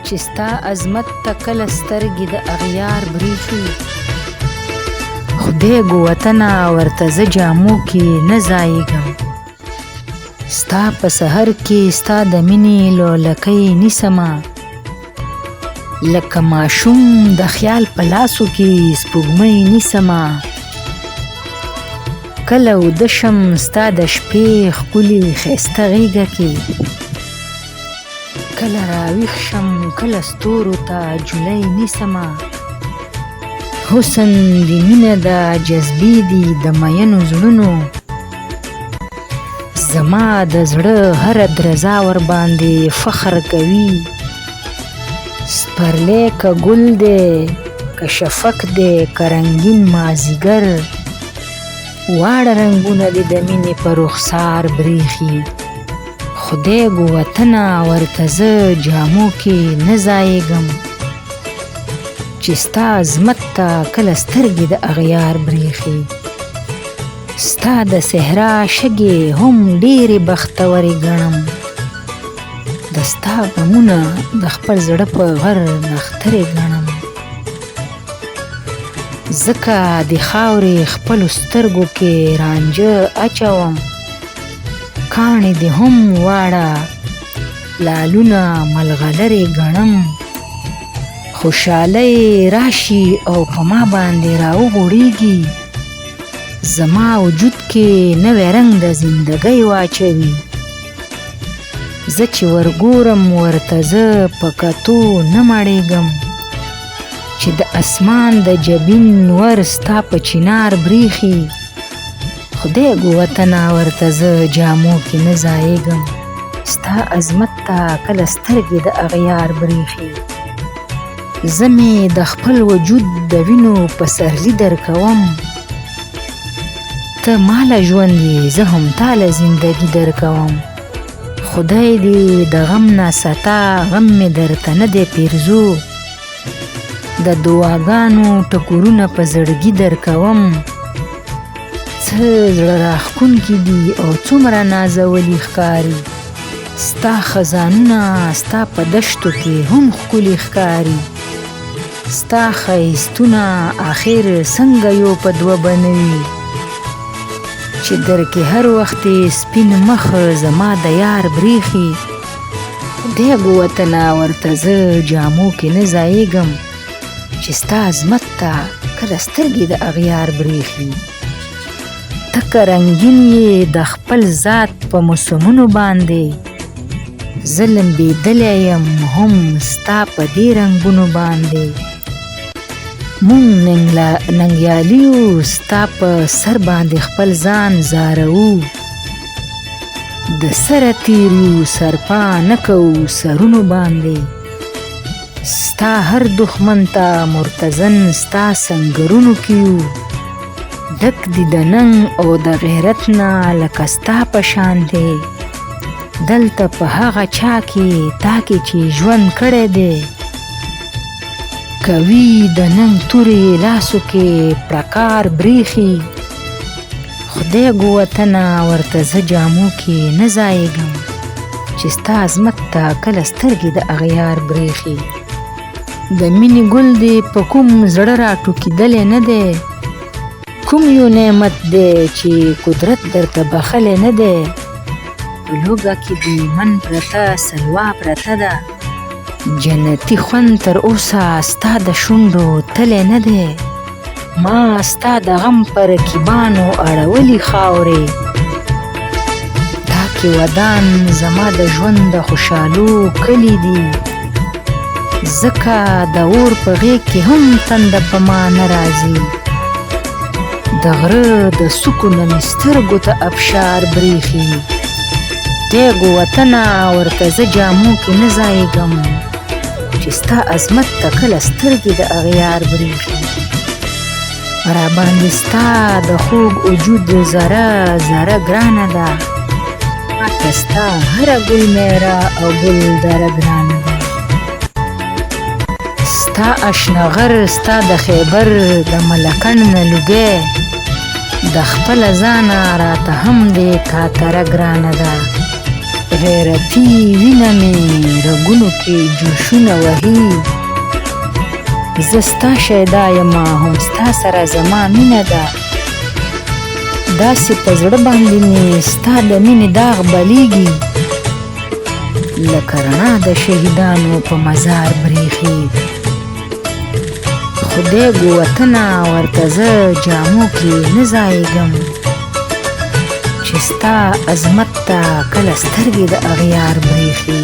چې ستا عظمت ته کله سترګې د اغیار بریښي. خدای ګو وطنه ورته زه جامو کې نه ځایږم. ستا په سحر کې ستا د مینې لولکۍ نیسمه، لکه ماشوم د خیال په لاسو کې سپوږمۍ نیسمه. کله وده شم ستا د شپې ښکلې ښایسته غېږه کې، کله راویښ شم کله ستورو ته جولۍ نیسمه. حسن دې مینه ده جذبې دي د مینو زړونو، زما د زړه هره درزا ورباندې فخر کوي. سپرلی که ګل دی که شفق دی که رنګین مازدیګر، واړه رنګونه دې د مینې په رخسار بریښي. خدای ګو وطنه ورته زه جامو کې نه ځایږم، چې ستا عظمت ته کله سترګې د اغیار بریښي. ستا د صحرا شګې هم ډېرې بختورې ګڼم، د ستا غمونه د خپل زړه په غر نښترې ګڼم. ځکه د خاورې خپلو سترګو کې رانجه اچوم، کاڼې دې هم واړه لالونه ملغلرې ګڼم. خوشحالۍ راشي او په ما باندې راوغوړېږي، زما وجود کې نوی رنګ د زندګۍ واچوي. زه چې ورګورم ورته زه په کتو نه مړېږم، چې د اسمان د جبین ور ستا په چنار بریښي. خدای ګو وطنه ورته زه جامو کې نه ځایږم، ستا عظمت ته کله سترګې د اغیار بریښي. زه مې د خپل وجود د وینو پسرلي درکوم، ته ماله ژوند یې زه هم تاله زندګي درکوم. خدای دې د غم نه ستا غم مې درته نه دی پیرزو، د دعاګانو ټکورونه په زړګي درکوم. څه زړه راښکونکي دي او څومره نازولي ښکاري، ستا خزانونه ستا په دشتو کې هم ښکلي ښکاري. ستا ښایستونه آخر څنګه یو په دوه بنوي، چې درکې هر وخت سپین مخ زما د یار بریښي. خدای ګو وطنه ورته زه جامو کې نه ځایږم، چې ستا عظمت ته کله سترګې د اغیار بریښي. ته که رنګین یې د خپل ذات په موسمونو باندې، زه لمبېدلی یم هم ستا په دې رنګونو باندې. مونږ ننګیالي یو ستا په سر باندې خپل ځان زاروو، د سره تېر یو سرپا نه کوو سرونو باندې. ستا هر دښمن ته مرتضن ستا سنګرونو کې یو، ډک دي د ننګ او د غیرت نه لکه ستا په شان دی. دلته په هغه چا کې تا کې چې ژوند کړی دی، کوي د ننګ تورې لاسو کې پرکار بریښي. خدای ګو وطنه ورته زه جامو کې نه ځایږم، چې ستا عظمت ته کله سترګې د اغیار بریښي. د مینې ګل دې په کوم زړه راټوکېدلی نه دی، کوم یو نعمت دی چې قدرت درته بخلی نه دی. په لوږه کې دې من پرته سلوا پرته ده، جنتي خوند تر اوسه ستا د شونډو تلی نه دی. ما ستا د غم په رقیبانو اړولي خاورې، دا کې ودان زما د ژوند د خوشحالو کلي دي. ځکه د اور په غېږ کې هم تنده په ما نه راځي، د غره د څوکو نه مې سترګو ته ابشار بریښي. خدای ګو وطنه ورته زه جامو کې نه ځایږم، چې ستا عظمت ته کله سترګې د اغیار بریښي. راباندې ستا د خوږ وجود ذره ذره ګرانه ده، ماته ستا هره ګل میره او ګل دره ګرانه ده. ستا اشنا غر ستا د خیبر د ملکن نه لوګی، د خپله ځانه راته هم دې کاکره ګرانه ده. غیرتي وینه مې رګونو کې جوشونه وهي. زه ستا شیدا یمه هم ستا سره زما مینه ده. داسې په زړه باندې مې ستا د مینې داغ بلیږي، لکه رڼا د شهیدانو په مزار بریښي. خدای ګو وطنه ورته زه جامو کې نه ځایږم، چې ستا عظمت ته کله سترګې د اغیار بریښي.